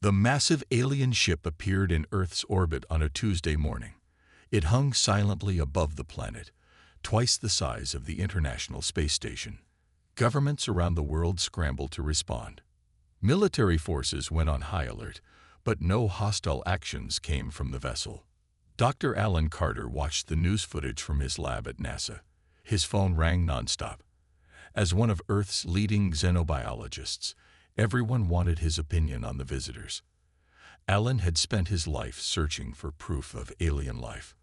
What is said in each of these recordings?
The massive alien ship appeared in Earth's orbit on a Tuesday morning. It hung silently above the planet, twice the size of the International Space Station. Governments around the world scrambled to respond. Military forces went on high alert, but no hostile actions came from the vessel. Dr. Alan Carter watched the news footage from his lab at NASA. His phone rang nonstop. As one of Earth's leading xenobiologists, everyone wanted his opinion on the visitors. Alan had spent his life searching for proof of alien life.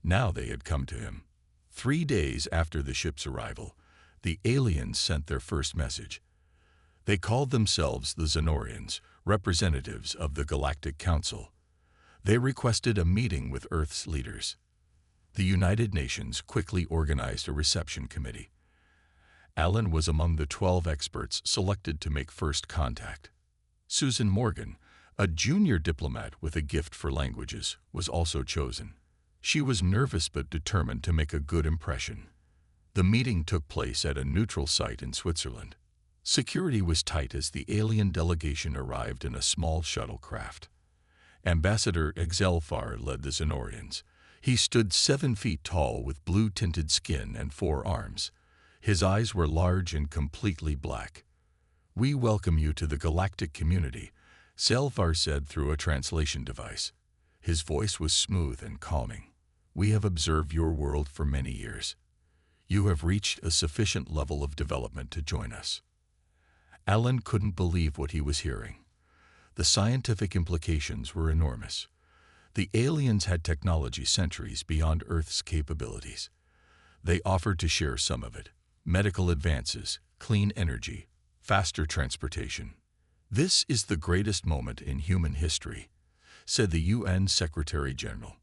Now they had come to him. 3 days after the ship's arrival, the aliens sent their first message. They called themselves the Xenorians, representatives of the Galactic Council. They requested a meeting with Earth's leaders. The United Nations quickly organized a reception committee. Alan was among the 12 experts selected to make first contact. Susan Morgan, a junior diplomat with a gift for languages, was also chosen. She was nervous but determined to make a good impression. The meeting took place at a neutral site in Switzerland. Security was tight as the alien delegation arrived in a small shuttlecraft. Ambassador Exelfar led the Xenorians. He stood 7 feet tall with blue-tinted skin and 4 arms. His eyes were large and completely black. "We welcome you to the galactic community," Selvar said through a translation device. His voice was smooth and calming. "We have observed your world for many years. You have reached a sufficient level of development to join us." Alan couldn't believe what he was hearing. The scientific implications were enormous. The aliens had technology centuries beyond Earth's capabilities. They offered to share some of it: medical advances, clean energy, faster transportation. "This is the greatest moment in human history," said the UN Secretary General.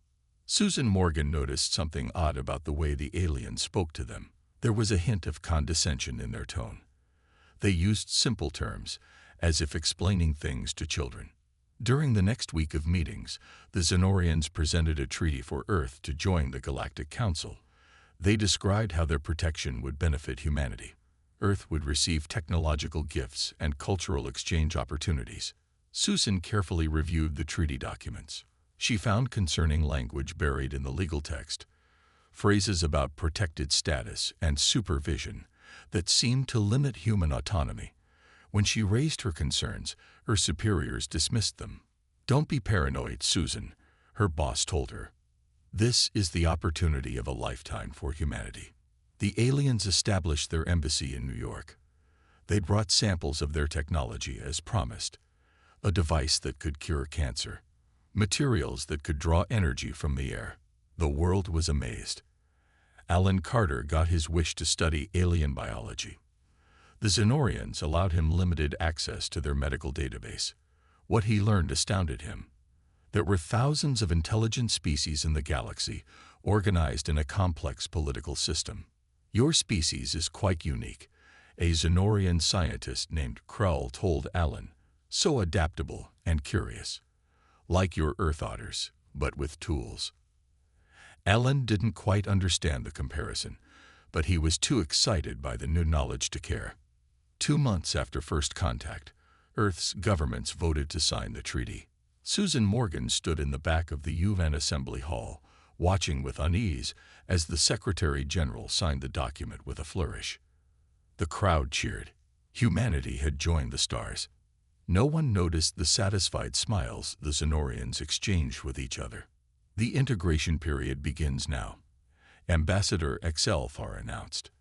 Susan Morgan noticed something odd about the way the aliens spoke to them. There was a hint of condescension in their tone. They used simple terms, as if explaining things to children. During the next week of meetings, the Xenorians presented a treaty for Earth to join the Galactic Council. They described how their protection would benefit humanity. Earth would receive technological gifts and cultural exchange opportunities. Susan carefully reviewed the treaty documents. She found concerning language buried in the legal text, phrases about protected status and supervision that seemed to limit human autonomy. When she raised her concerns, her superiors dismissed them. "Don't be paranoid, Susan," her boss told her. "This is the opportunity of a lifetime for humanity." The aliens established their embassy in New York. They brought samples of their technology as promised: a device that could cure cancer, materials that could draw energy from the air. The world was amazed. Alan Carter got his wish to study alien biology. The Xenorians allowed him limited access to their medical database. What he learned astounded him. There were thousands of intelligent species in the galaxy, organized in a complex political system. "Your species is quite unique," a Xenorian scientist named Krull told Alan. "So adaptable and curious. Like your Earth otters, but with tools." Alan didn't quite understand the comparison, but he was too excited by the new knowledge to care. 2 months after first contact, Earth's governments voted to sign the treaty. Susan Morgan stood in the back of the UN Assembly Hall, watching with unease as the Secretary General signed the document with a flourish. The crowd cheered. Humanity had joined the stars. No one noticed the satisfied smiles the Xenorians exchanged with each other. "The integration period begins now," Ambassador Exelfar announced.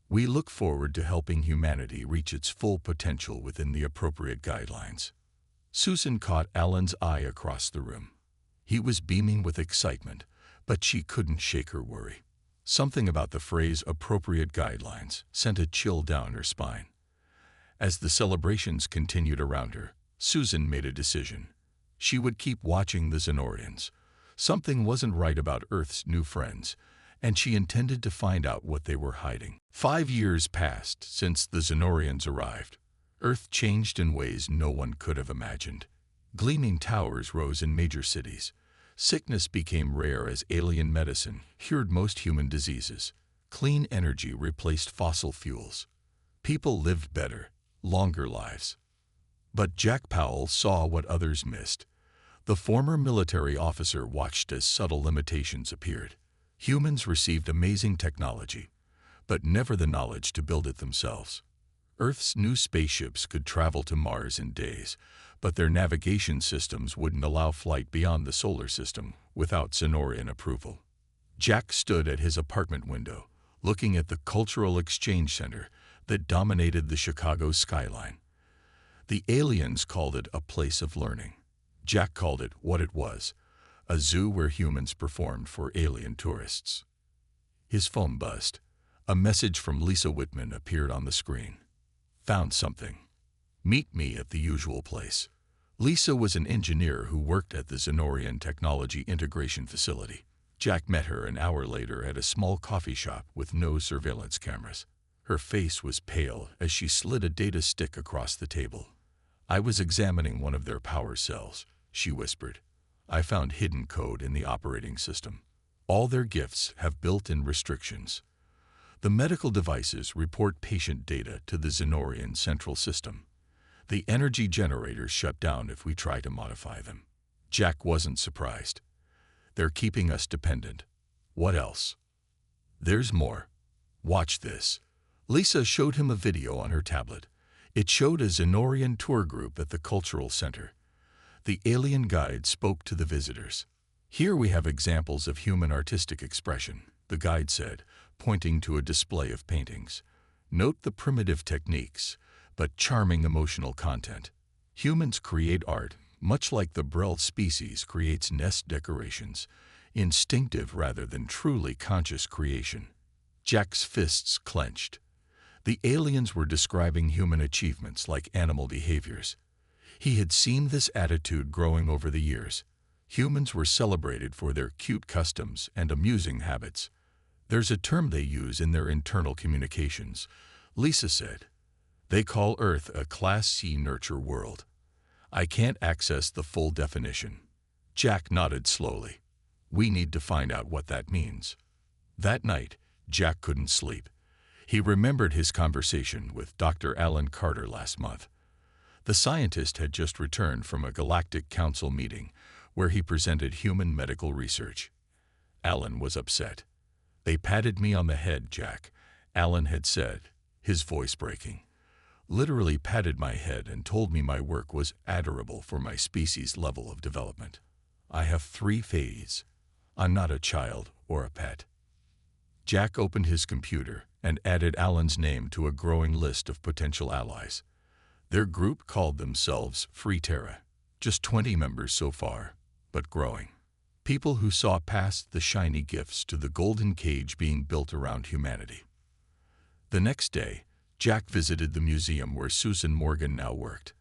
"We look forward to helping humanity reach its full potential within the appropriate guidelines." Susan caught Alan's eye across the room. He was beaming with excitement, but she couldn't shake her worry. Something about the phrase "appropriate guidelines" sent a chill down her spine. As the celebrations continued around her, Susan made a decision. She would keep watching the Xenorians. Something wasn't right about Earth's new friends, and she intended to find out what they were hiding. 5 years passed since the Xenorians arrived. Earth changed in ways no one could have imagined. Gleaming towers rose in major cities. Sickness became rare as alien medicine cured most human diseases. Clean energy replaced fossil fuels. People lived better, longer lives. But Jack Powell saw what others missed. The former military officer watched as subtle limitations appeared. Humans received amazing technology, but never the knowledge to build it themselves. Earth's new spaceships could travel to Mars in days, but their navigation systems wouldn't allow flight beyond the solar system without Zenorian approval. Jack stood at his apartment window, looking at the cultural exchange center that dominated the Chicago skyline. The aliens called it a place of learning. Jack called it what it was, a zoo where humans performed for alien tourists. His phone buzzed. A message from Lisa Whitman appeared on the screen. Found something. Meet me at the usual place. Lisa was an engineer who worked at the Zenorian Technology Integration Facility. Jack met her an hour later at a small coffee shop with no surveillance cameras. Her face was pale as she slid a data stick across the table. I was examining one of their power cells, she whispered. I found hidden code in the operating system. All their gifts have built-in restrictions. The medical devices report patient data to the Zenorian central system. The energy generators shut down if we try to modify them. Jack wasn't surprised. They're keeping us dependent. What else? There's more. Watch this. Lisa showed him a video on her tablet. It showed a Zenorian tour group at the cultural center. The alien guide spoke to the visitors. Here we have examples of human artistic expression, the guide said, pointing to a display of paintings. Note the primitive techniques, but charming emotional content. Humans create art, much like the Brell species creates nest decorations, instinctive rather than truly conscious creation. Jack's fists clenched. The aliens were describing human achievements like animal behaviors. He had seen this attitude growing over the years. Humans were celebrated for their cute customs and amusing habits. There's a term they use in their internal communications, Lisa said. They call Earth a Class C nurture world. I can't access the full definition. Jack nodded slowly. We need to find out what that means. That night, Jack couldn't sleep. He remembered his conversation with Dr. Alan Carter last month. The scientist had just returned from a Galactic Council meeting where he presented human medical research. Alan was upset. They patted me on the head, Jack, Alan had said, his voice breaking. Literally patted my head and told me my work was admirable for my species' level of development. I have 3 phases. I'm not a child or a pet. Jack opened his computer and added Alan's name to a growing list of potential allies. Their group called themselves Free Terra. Just 20 members so far, but growing. People who saw past the shiny gifts to the golden cage being built around humanity. The next day, Jack visited the museum where Susan Morgan now worked.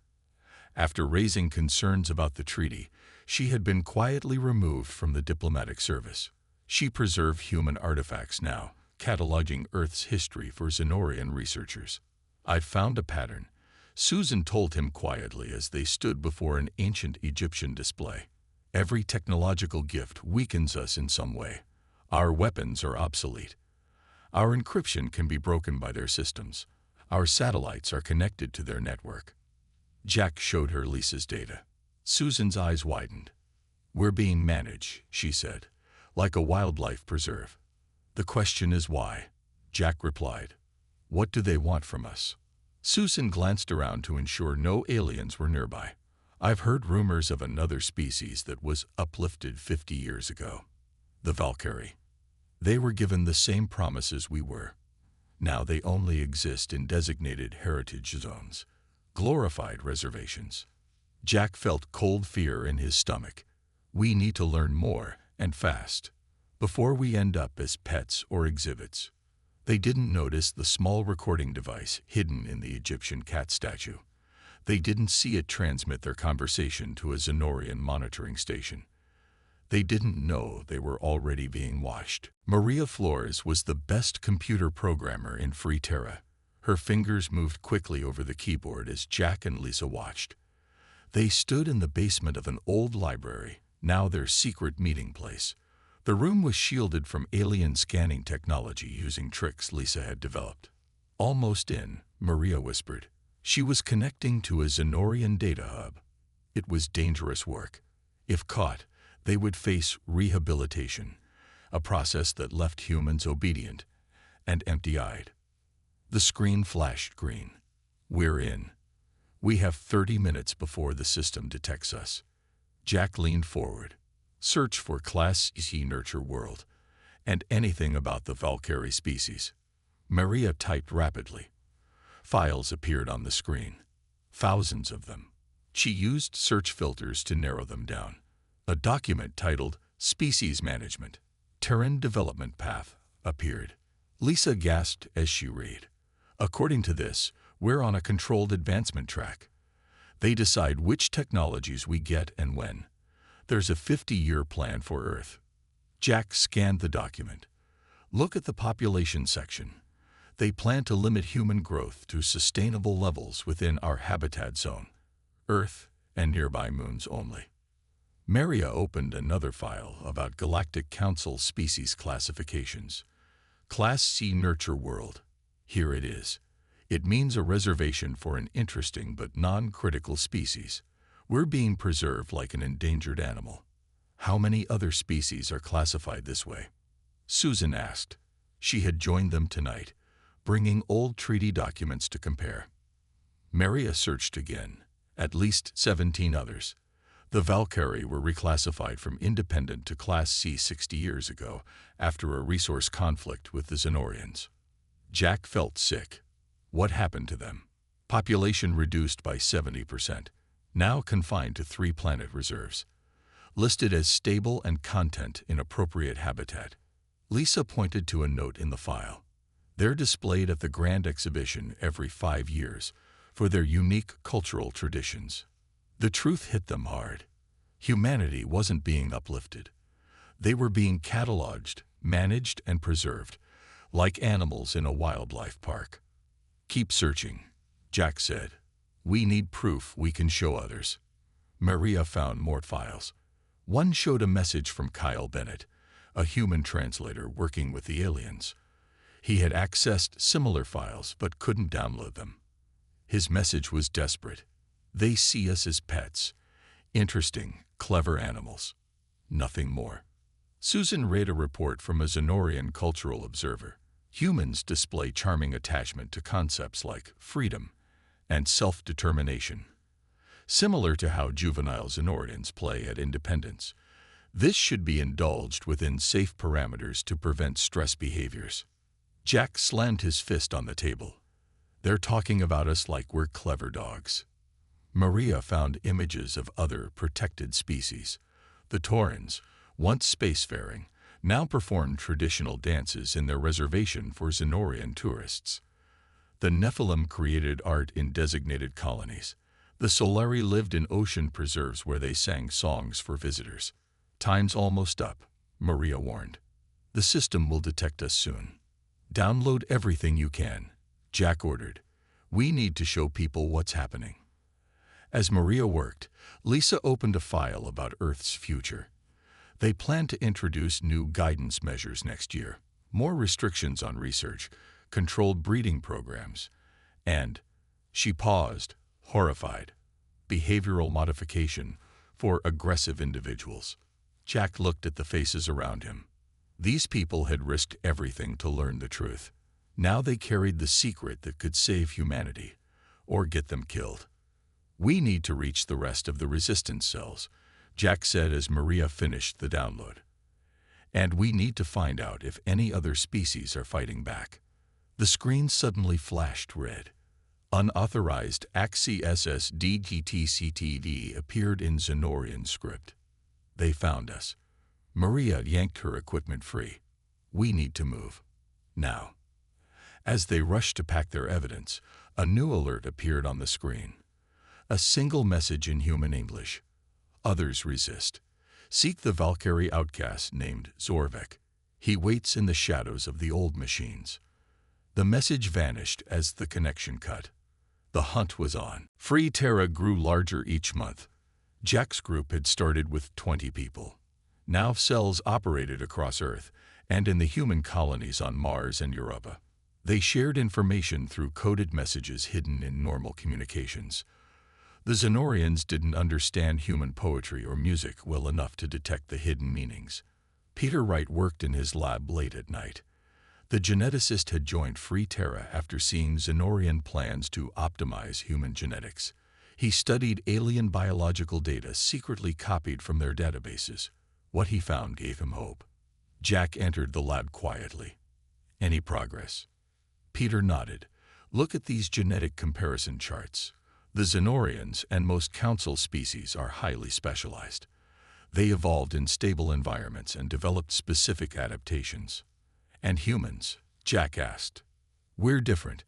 After raising concerns about the treaty, she had been quietly removed from the diplomatic service. She preserved human artifacts now, cataloging Earth's history for Zenorian researchers. I've found a pattern, Susan told him quietly as they stood before an ancient Egyptian display. Every technological gift weakens us in some way. Our weapons are obsolete. Our encryption can be broken by their systems. Our satellites are connected to their network. Jack showed her Lisa's data. Susan's eyes widened. We're being managed, she said, like a wildlife preserve. The question is why? Jack replied. What do they want from us? Susan glanced around to ensure no aliens were nearby. I've heard rumors of another species that was uplifted 50 years ago. The Valkyrie. They were given the same promises we were. Now they only exist in designated heritage zones, glorified reservations. Jack felt cold fear in his stomach. We need to learn more, and fast, before we end up as pets or exhibits. They didn't notice the small recording device hidden in the Egyptian cat statue. They didn't see it transmit their conversation to a Zenorian monitoring station. They didn't know they were already being watched. Maria Flores was the best computer programmer in Free Terra. Her fingers moved quickly over the keyboard as Jack and Lisa watched. They stood in the basement of an old library, now their secret meeting place. The room was shielded from alien scanning technology using tricks Lisa had developed. Almost in, Maria whispered. She was connecting to a Xenorian data hub. It was dangerous work. If caught, they would face rehabilitation, a process that left humans obedient and empty-eyed. The screen flashed green. We're in. We have 30 minutes before the system detects us. Jack leaned forward. Search for Class C Nurture World and anything about the Valkyrie species. Maria typed rapidly. Files appeared on the screen. Thousands of them. She used search filters to narrow them down. A document titled Species Management, Terran Development Path appeared. Lisa gasped as she read. According to this, we're on a controlled advancement track. They decide which technologies we get and when. There's a 50-year plan for Earth. Jack scanned the document. Look at the population section. They plan to limit human growth to sustainable levels within our habitat zone, Earth and nearby moons only. Maria opened another file about Galactic Council species classifications. Class C Nurture World. Here it is. It means a reservation for an interesting but non-critical species. We're being preserved like an endangered animal. How many other species are classified this way? Susan asked. She had joined them tonight, bringing old treaty documents to compare. Maria searched again. At least 17 others. The Valkyrie were reclassified from independent to Class C 60 years ago after a resource conflict with the Xenorians. Jack felt sick. What happened to them? Population reduced by 70%, now confined to 3 planet reserves. Listed as stable and content in appropriate habitat. Lisa pointed to a note in the file. They're displayed at the Grand Exhibition every 5 years for their unique cultural traditions. The truth hit them hard. Humanity wasn't being uplifted. They were being cataloged, managed, and preserved, like animals in a wildlife park. Keep searching, Jack said. We need proof we can show others. Maria found more files. One showed a message from Kyle Bennett, a human translator working with the aliens. He had accessed similar files but couldn't download them. His message was desperate. They see us as pets. Interesting, clever animals. Nothing more. Susan read a report from a Xenorian cultural observer. Humans display charming attachment to concepts like freedom and self-determination. Similar to how juvenile Xenorians play at independence, this should be indulged within safe parameters to prevent stress behaviors. Jack slammed his fist on the table. They're talking about us like we're clever dogs. Maria found images of other protected species. The Taurans, once spacefaring, now perform traditional dances in their reservation for Xenorian tourists. The Nephilim created art in designated colonies. The Solari lived in ocean preserves where they sang songs for visitors. Time's almost up, Maria warned. The system will detect us soon. Download everything you can, Jack ordered. We need to show people what's happening. As Maria worked, Lisa opened a file about Earth's future. They plan to introduce new guidance measures next year, more restrictions on research, controlled breeding programs, and, she paused, horrified, behavioral modification for aggressive individuals. Jack looked at the faces around him. These people had risked everything to learn the truth. Now they carried the secret that could save humanity, or get them killed. We need to reach the rest of the resistance cells, Jack said as Maria finished the download. And we need to find out if any other species are fighting back. The screen suddenly flashed red. Unauthorized ACCSS DGTCTD appeared in Xenorian script. They found us. Maria yanked her equipment free. We need to move. Now. As they rushed to pack their evidence, a new alert appeared on the screen. A single message in human English. Others resist. Seek the Valkyrie outcast named Zorvek. He waits in the shadows of the old machines. The message vanished as the connection cut. The hunt was on. Free Terra grew larger each month. Jack's group had started with 20 people. Now cells operated across Earth and in the human colonies on Mars and Europa. They shared information through coded messages hidden in normal communications. The Xenorians didn't understand human poetry or music well enough to detect the hidden meanings. Peter Wright worked in his lab late at night. The geneticist had joined Free Terra after seeing Xenorian plans to optimize human genetics. He studied alien biological data secretly copied from their databases. What he found gave him hope. Jack entered the lab quietly. Any progress? Peter nodded. Look at these genetic comparison charts. The Xenorians and most council species are highly specialized. They evolved in stable environments and developed specific adaptations. And humans? Jack asked. We're different.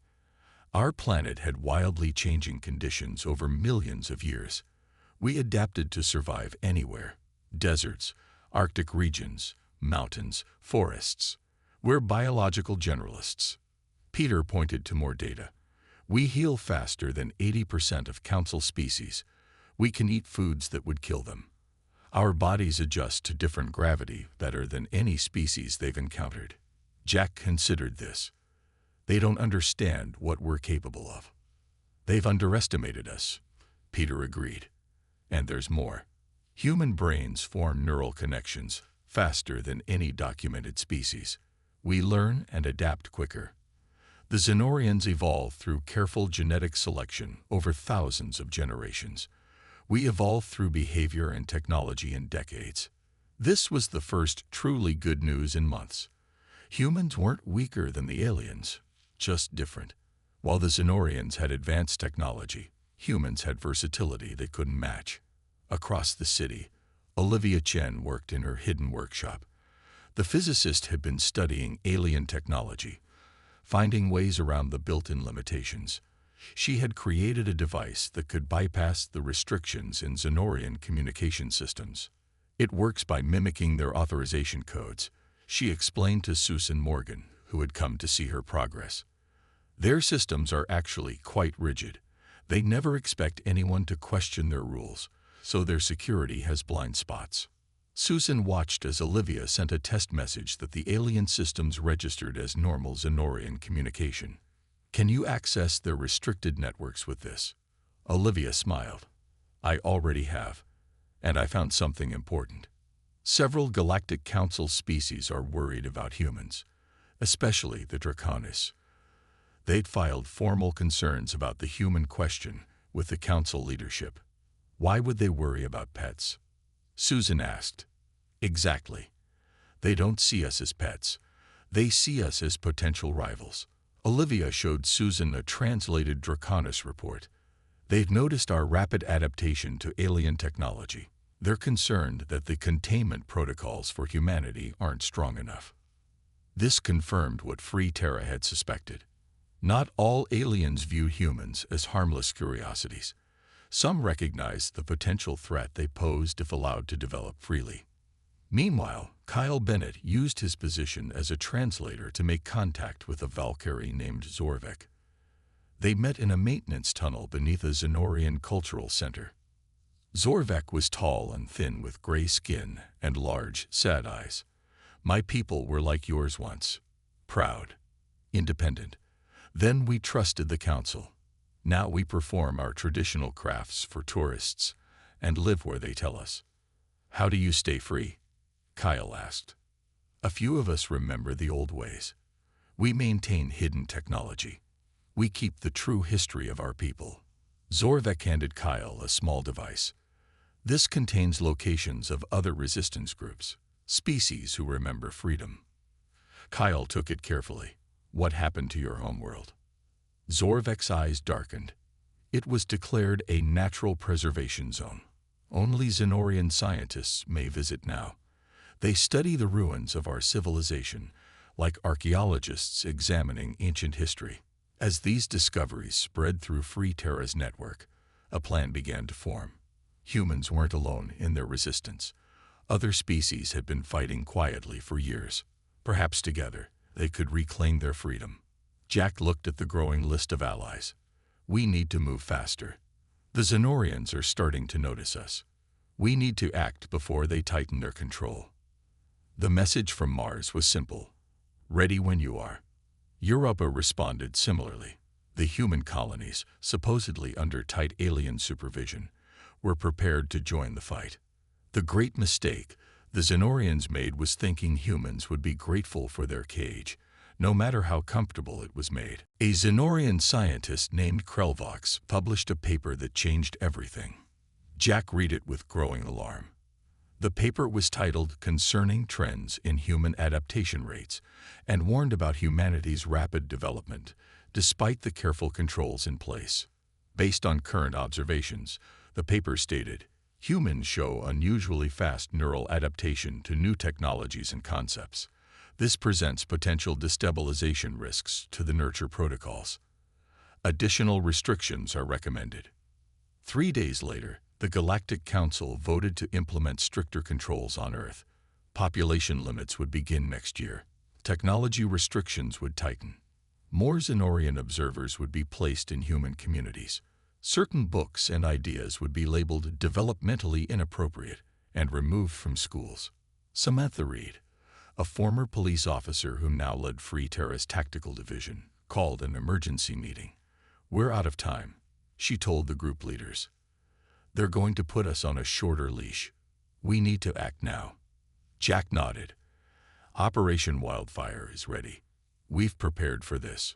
Our planet had wildly changing conditions over millions of years. We adapted to survive anywhere. Deserts, Arctic regions, mountains, forests. We're biological generalists. Peter pointed to more data. We heal faster than 80% of council species. We can eat foods that would kill them. Our bodies adjust to different gravity better than any species they've encountered. Jack considered this. They don't understand what we're capable of. They've underestimated us, Peter agreed. And there's more. Human brains form neural connections faster than any documented species. We learn and adapt quicker. The Xenorians evolved through careful genetic selection over thousands of generations. We evolved through behavior and technology in decades. This was the first truly good news in months. Humans weren't weaker than the aliens, just different. While the Xenorians had advanced technology, humans had versatility they couldn't match. Across the city, Olivia Chen worked in her hidden workshop. The physicist had been studying alien technology, finding ways around the built-in limitations. She had created a device that could bypass the restrictions in Xenorian communication systems. It works by mimicking their authorization codes, she explained to Susan Morgan, who had come to see her progress. Their systems are actually quite rigid. They never expect anyone to question their rules, so their security has blind spots. Susan watched as Olivia sent a test message that the alien systems registered as normal Xenorian communication. Can you access their restricted networks with this? Olivia smiled. I already have, and I found something important. Several Galactic Council species are worried about humans, especially the Draconis. They'd filed formal concerns about the human question with the Council leadership. Why would they worry about pets? Susan asked. Exactly. They don't see us as pets. They see us as potential rivals. Olivia showed Susan a translated Draconis report. They've noticed our rapid adaptation to alien technology. They're concerned that the containment protocols for humanity aren't strong enough. This confirmed what Free Terra had suspected. Not all aliens view humans as harmless curiosities. Some recognize the potential threat they posed if allowed to develop freely. Meanwhile, Kyle Bennett used his position as a translator to make contact with a Valkyrie named Zorvek. They met in a maintenance tunnel beneath a Xenorian cultural center. Zorvek was tall and thin with gray skin and large, sad eyes. My people were like yours once. Proud. Independent. Then we trusted the council. Now we perform our traditional crafts for tourists and live where they tell us. How do you stay free? Kyle asked. A few of us remember the old ways. We maintain hidden technology. We keep the true history of our people. Zorvek handed Kyle a small device. This contains locations of other resistance groups, species who remember freedom. Kyle took it carefully. What happened to your homeworld? Zorvek's eyes darkened. It was declared a natural preservation zone. Only Xenorian scientists may visit now. They study the ruins of our civilization, like archaeologists examining ancient history. As these discoveries spread through Free Terra's network, a plan began to form. Humans weren't alone in their resistance. Other species had been fighting quietly for years. Perhaps together, they could reclaim their freedom. Jack looked at the growing list of allies. We need to move faster. The Xenorians are starting to notice us. We need to act before they tighten their control. The message from Mars was simple. Ready when you are. Europa responded similarly. The human colonies, supposedly under tight alien supervision, were prepared to join the fight. The great mistake the Xenorians made was thinking humans would be grateful for their cage, no matter how comfortable it was made. A Xenorian scientist named Krelvox published a paper that changed everything. Jack read it with growing alarm. The paper was titled Concerning Trends in Human Adaptation Rates and warned about humanity's rapid development, despite the careful controls in place. Based on current observations, the paper stated, humans show unusually fast neural adaptation to new technologies and concepts. This presents potential destabilization risks to the nurture protocols. Additional restrictions are recommended. 3 days later, the Galactic Council voted to implement stricter controls on Earth. Population limits would begin next year. Technology restrictions would tighten. More Xenorian observers would be placed in human communities. Certain books and ideas would be labeled developmentally inappropriate and removed from schools. Samantha Reed, a former police officer who now led Free Terra's tactical division, called an emergency meeting. "We're out of time," she told the group leaders. "They're going to put us on a shorter leash. We need to act now." Jack nodded. "Operation Wildfire is ready. We've prepared for this."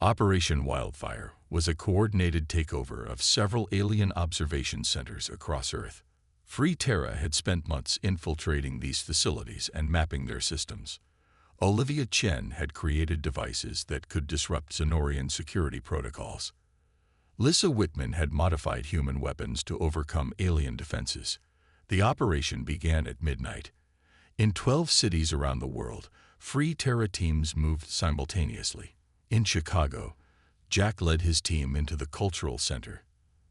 Operation Wildfire was a coordinated takeover of several alien observation centers across Earth. Free Terra had spent months infiltrating these facilities and mapping their systems. Olivia Chen had created devices that could disrupt Xenorian security protocols. Lissa Whitman had modified human weapons to overcome alien defenses. The operation began at midnight. In 12 cities around the world, Free Terra teams moved simultaneously. In Chicago, Jack led his team into the Cultural Center.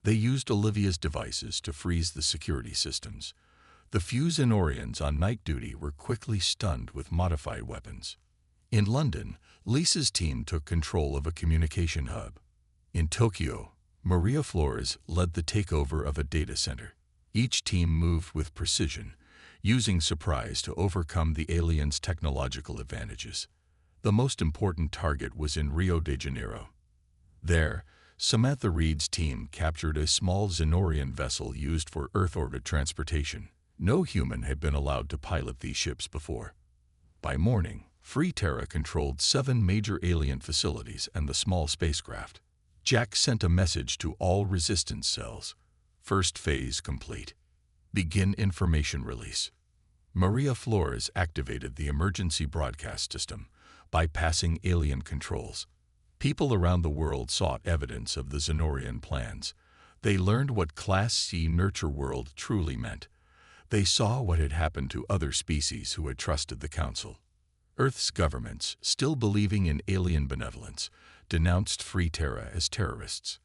They used Olivia's devices to freeze the security systems. The few Xenorians on night duty were quickly stunned with modified weapons. In London, Lisa's team took control of a communication hub. In Tokyo, Maria Flores led the takeover of a data center. Each team moved with precision, using surprise to overcome the aliens' technological advantages. The most important target was in Rio de Janeiro. There, Samantha Reed's team captured a small Xenorian vessel used for Earth orbit transportation. No human had been allowed to pilot these ships before. By morning, Free Terra controlled 7 major alien facilities and the small spacecraft. Jack sent a message to all resistance cells. First phase complete. Begin information release. Maria Flores activated the emergency broadcast system, bypassing alien controls. People around the world sought evidence of the Xenorian plans. They learned what Class C nurture world truly meant. They saw what had happened to other species who had trusted the Council. Earth's governments, still believing in alien benevolence, denounced Free Terra as terrorists.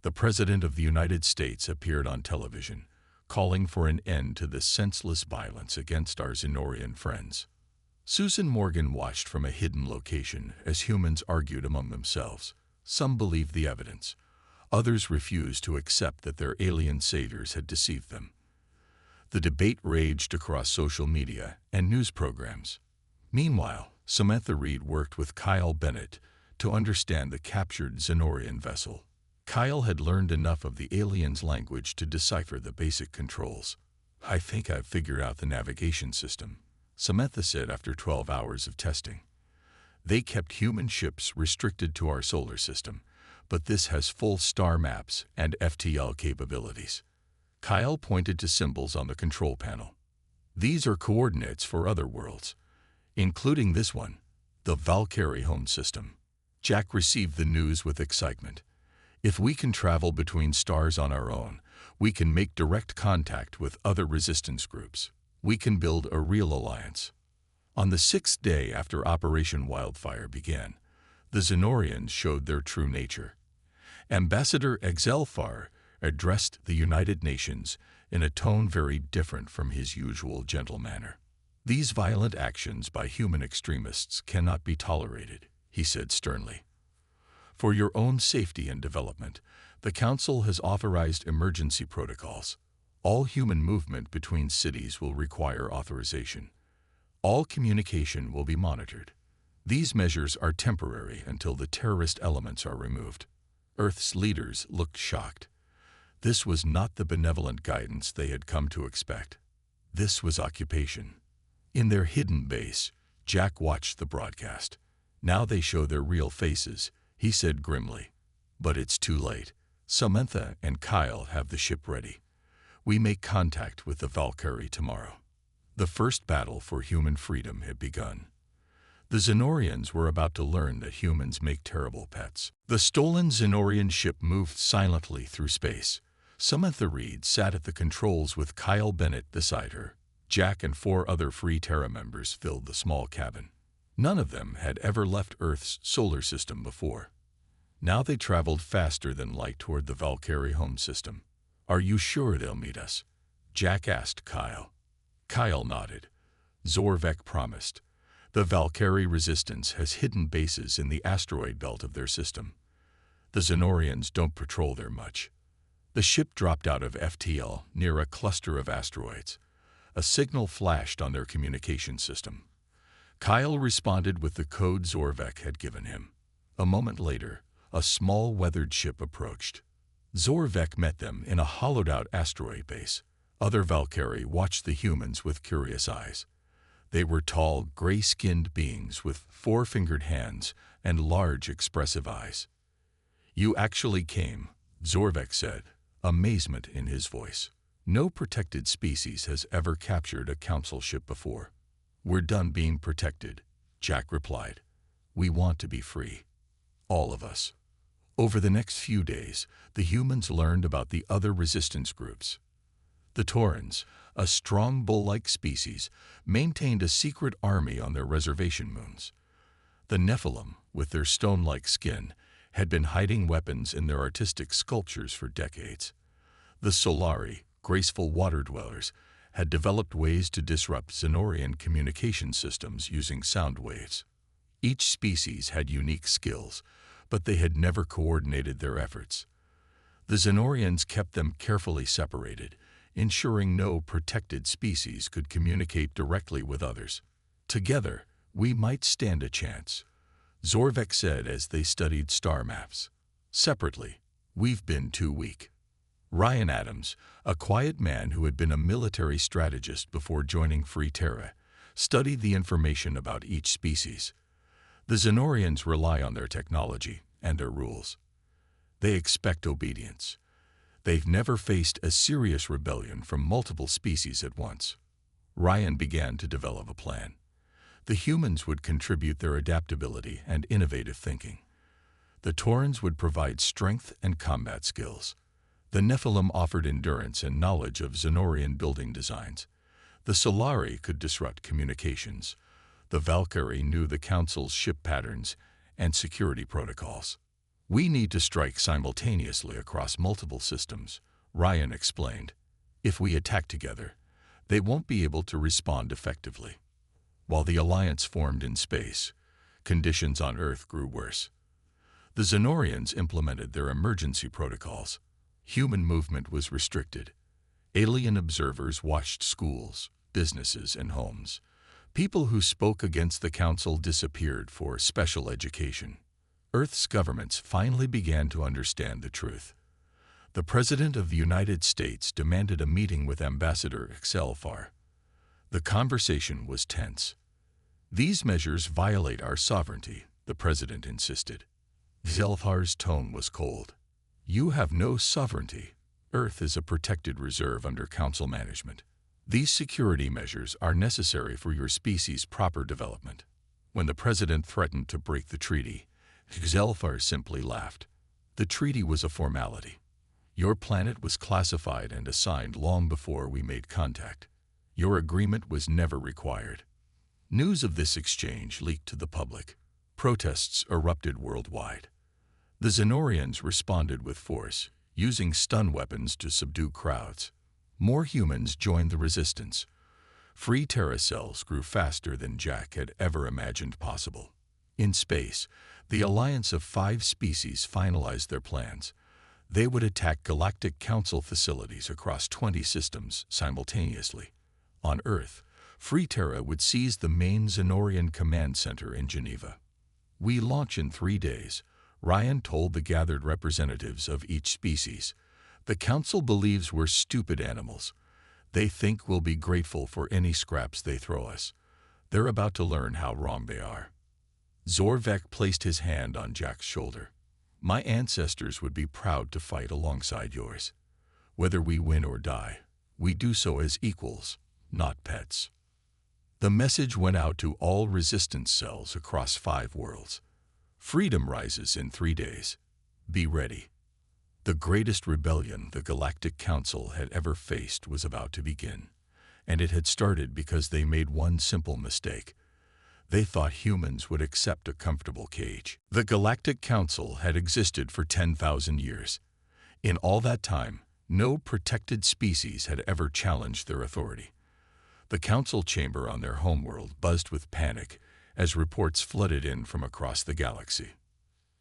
The President of the United States appeared on television, calling for an end to this senseless violence against our Xenorian friends. Susan Morgan watched from a hidden location as humans argued among themselves. Some believed the evidence. Others refused to accept that their alien saviors had deceived them. The debate raged across social media and news programs. Meanwhile, Samantha Reed worked with Kyle Bennett to understand the captured Xenorian vessel. Kyle had learned enough of the aliens' language to decipher the basic controls. "I think I've figured out the navigation system," Samantha said after 12 hours of testing. "They kept human ships restricted to our solar system, but this has full star maps and FTL capabilities." Kyle pointed to symbols on the control panel. "These are coordinates for other worlds, including this one, the Valkyrie home system." Jack received the news with excitement. "If we can travel between stars on our own, we can make direct contact with other resistance groups. We can build a real alliance." On the 6th day after Operation Wildfire began, the Xenorians showed their true nature. Ambassador Exelfar addressed the United Nations in a tone very different from his usual gentle manner. "These violent actions by human extremists cannot be tolerated," he said sternly. "For your own safety and development, the Council has authorized emergency protocols. All human movement between cities will require authorization. All communication will be monitored. These measures are temporary until the terrorist elements are removed. Earth's leaders looked shocked. This was not the benevolent guidance they had come to expect. This was occupation. In their hidden base, Jack watched the broadcast. Now they show their real faces, he said grimly. But it's too late. Samantha and Kyle have the ship ready. We make contact with the Valkyrie tomorrow. The first battle for human freedom had begun. The Xenorians were about to learn that humans make terrible pets. The stolen Xenorian ship moved silently through space. Samantha Reed sat at the controls with Kyle Bennett beside her. Jack and 4 other Free Terra members filled the small cabin. None of them had ever left Earth's solar system before. Now they traveled faster than light toward the Valkyrie home system. "Are you sure they'll meet us?" Jack asked Kyle. Kyle nodded. Zorvek promised. The Valkyrie resistance has hidden bases in the asteroid belt of their system. The Xenorians don't patrol there much. The ship dropped out of FTL near a cluster of asteroids. A signal flashed on their communication system. Kyle responded with the code Zorvek had given him. A moment later, a small weathered ship approached. Zorvek met them in a hollowed-out asteroid base. Other Valkyrie watched the humans with curious eyes. They were tall, gray-skinned beings with 4-fingered hands and large, expressive eyes. "You actually came," Zorvek said, amazement in his voice. "No protected species has ever captured a council ship before." "We're done being protected," Jack replied. "We want to be free. All of us." Over the next few days, the humans learned about the other resistance groups. The Taurans, a strong bull-like species, maintained a secret army on their reservation moons. The Nephilim, with their stone-like skin, had been hiding weapons in their artistic sculptures for decades. The Solari, graceful water-dwellers, had developed ways to disrupt Xenorian communication systems using sound waves. Each species had unique skills, but they had never coordinated their efforts. The Xenorians kept them carefully separated, ensuring no protected species could communicate directly with others. "Together, we might stand a chance," Zorvek said as they studied star maps. "Separately, we've been too weak." Ryan Adams, a quiet man who had been a military strategist before joining Free Terra, studied the information about each species. The Xenorians rely on their technology and their rules. They expect obedience. They've never faced a serious rebellion from multiple species at once. Ryan began to develop a plan. The humans would contribute their adaptability and innovative thinking. The Taurans would provide strength and combat skills. The Nephilim offered endurance and knowledge of Xenorian building designs. The Solari could disrupt communications. The Valkyrie knew the Council's ship patterns and security protocols. "We need to strike simultaneously across multiple systems," Ryan explained. "If we attack together, they won't be able to respond effectively." While the alliance formed in space, conditions on Earth grew worse. The Xenorians implemented their emergency protocols. Human movement was restricted. Alien observers watched schools, businesses, and homes. People who spoke against the Council disappeared for special education. Earth's governments finally began to understand the truth. The President of the United States demanded a meeting with Ambassador Xelfar. The conversation was tense. "These measures violate our sovereignty," the President insisted. Xelfar's tone was cold. "You have no sovereignty. Earth is a protected reserve under Council management. These security measures are necessary for your species' proper development." When the President threatened to break the treaty, Xelfar simply laughed. "The treaty was a formality. Your planet was classified and assigned long before we made contact. Your agreement was never required." News of this exchange leaked to the public. Protests erupted worldwide. The Xenorians responded with force, using stun weapons to subdue crowds. More humans joined the resistance. Free Terra cells grew faster than Jack had ever imagined possible. In space, the alliance of 5 species finalized their plans. They would attack Galactic Council facilities across 20 systems simultaneously. On Earth, Free Terra would seize the main Xenorian command center in Geneva. "We launch in 3 days," Ryan told the gathered representatives of each species. "The Council believes we're stupid animals. They think we'll be grateful for any scraps they throw us. They're about to learn how wrong they are." Zorvek placed his hand on Jack's shoulder. "My ancestors would be proud to fight alongside yours. Whether we win or die, we do so as equals, not pets." The message went out to all resistance cells across 5 worlds. Freedom rises in 3 days. Be ready. The greatest rebellion the Galactic Council had ever faced was about to begin, and it had started because they made one simple mistake. They thought humans would accept a comfortable cage. The Galactic Council had existed for 10,000 years. In all that time, no protected species had ever challenged their authority. The council chamber on their homeworld buzzed with panic as reports flooded in from across the galaxy.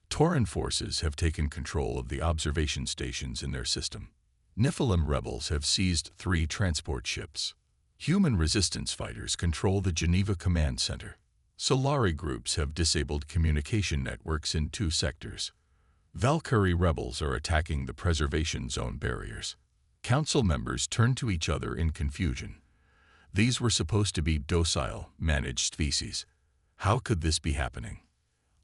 Tauran forces have taken control of the observation stations in their system. Nephilim rebels have seized 3 transport ships. Human resistance fighters control the Geneva Command Center. Solari groups have disabled communication networks in 2 sectors. Valkyrie rebels are attacking the preservation zone barriers. Council members turn to each other in confusion. These were supposed to be docile, managed species. How could this be happening?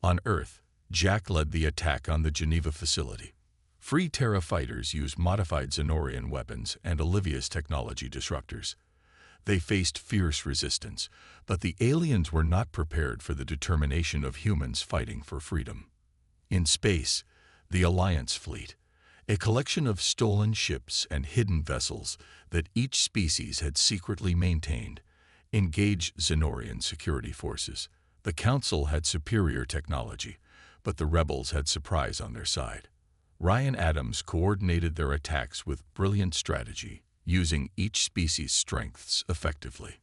On Earth, Jack led the attack on the Geneva facility. Free Terra fighters used modified Xenorian weapons and Olivia's technology disruptors. They faced fierce resistance, but the aliens were not prepared for the determination of humans fighting for freedom. In space, the Alliance fleet, a collection of stolen ships and hidden vessels that each species had secretly maintained, engaged Xenorian security forces. The Council had superior technology, but the rebels had surprise on their side. Ryan Adams coordinated their attacks with brilliant strategy, using each species' strengths effectively.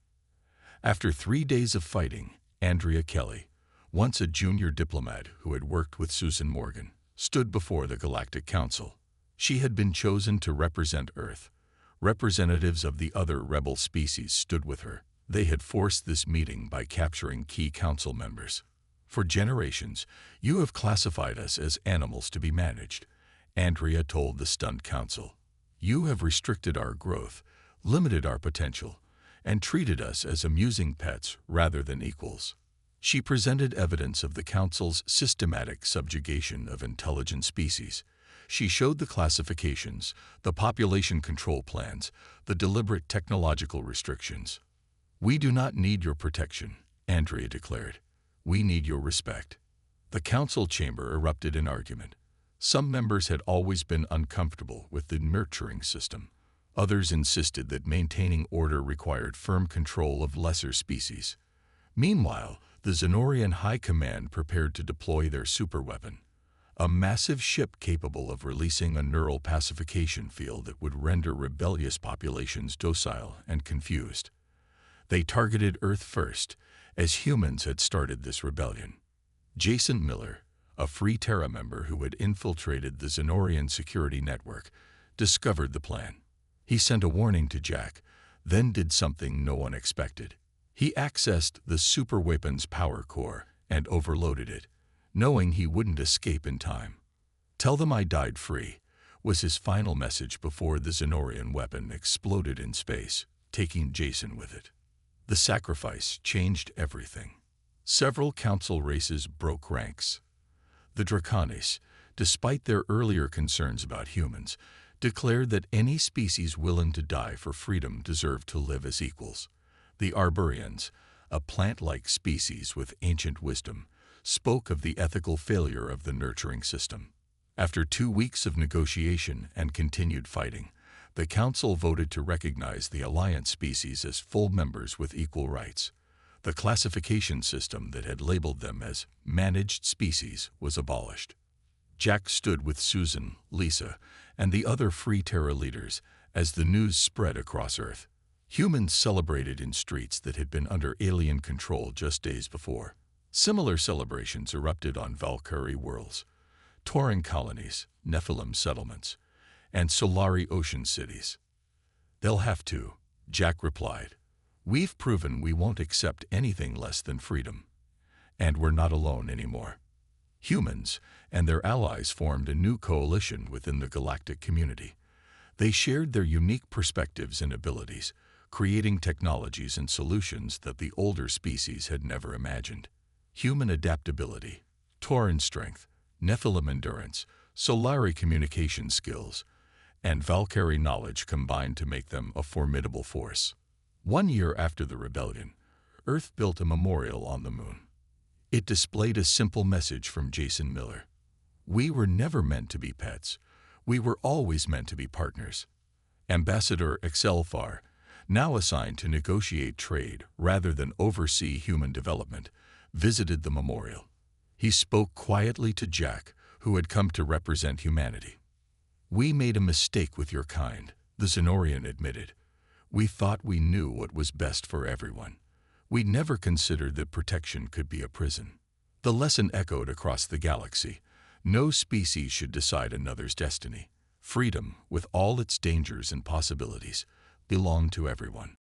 After 3 days of fighting, Andrea Kelly, once a junior diplomat who had worked with Susan Morgan, stood before the Galactic Council. She had been chosen to represent Earth. Representatives of the other rebel species stood with her. They had forced this meeting by capturing key council members. "For generations, you have classified us as animals to be managed," Andrea told the stunned council. "You have restricted our growth, limited our potential, and treated us as amusing pets rather than equals." She presented evidence of the Council's systematic subjugation of intelligent species. She showed the classifications, the population control plans, the deliberate technological restrictions. "We do not need your protection," Andrea declared. "We need your respect." The council chamber erupted in argument. Some members had always been uncomfortable with the nurturing system. Others insisted that maintaining order required firm control of lesser species. Meanwhile, the Xenorian High Command prepared to deploy their superweapon, a massive ship capable of releasing a neural pacification field that would render rebellious populations docile and confused. They targeted Earth first, as humans had started this rebellion. Jason Miller, a Free Terra member who had infiltrated the Xenorian security network, discovered the plan. He sent a warning to Jack, then did something no one expected. He accessed the superweapon's power core and overloaded it, knowing he wouldn't escape in time. "Tell them I died free," was his final message before the Xenorian weapon exploded in space, taking Jason with it. The sacrifice changed everything. Several council races broke ranks. The Draconis, despite their earlier concerns about humans, declared that any species willing to die for freedom deserved to live as equals. The Arborians, a plant-like species with ancient wisdom, spoke of the ethical failure of the nurturing system. After 2 weeks of negotiation and continued fighting, the Council voted to recognize the Alliance species as full members with equal rights. The classification system that had labeled them as managed species was abolished. Jack stood with Susan, Lisa, and the other Free Terra leaders as the news spread across Earth. Humans celebrated in streets that had been under alien control just days before. Similar celebrations erupted on Valkyrie worlds, Tauran colonies, Nephilim settlements, and Solari ocean cities. "They'll have to," Jack replied. We've proven we won't accept anything less than freedom. And we're not alone anymore. Humans and their allies formed a new coalition within the galactic community. They shared their unique perspectives and abilities, creating technologies and solutions that the older species had never imagined. Human adaptability, Tauran strength, Nephilim endurance, Solari communication skills, and Valkyrie knowledge combined to make them a formidable force. 1 year after the rebellion, Earth built a memorial on the moon. It displayed a simple message from Jason Miller. We were never meant to be pets. We were always meant to be partners. Ambassador Excelfar, now assigned to negotiate trade rather than oversee human development, visited the memorial. He spoke quietly to Jack, who had come to represent humanity. We made a mistake with your kind, the Zenorian admitted. We thought we knew what was best for everyone. We never considered that protection could be a prison. The lesson echoed across the galaxy. No species should decide another's destiny. Freedom, with all its dangers and possibilities, belonged to everyone.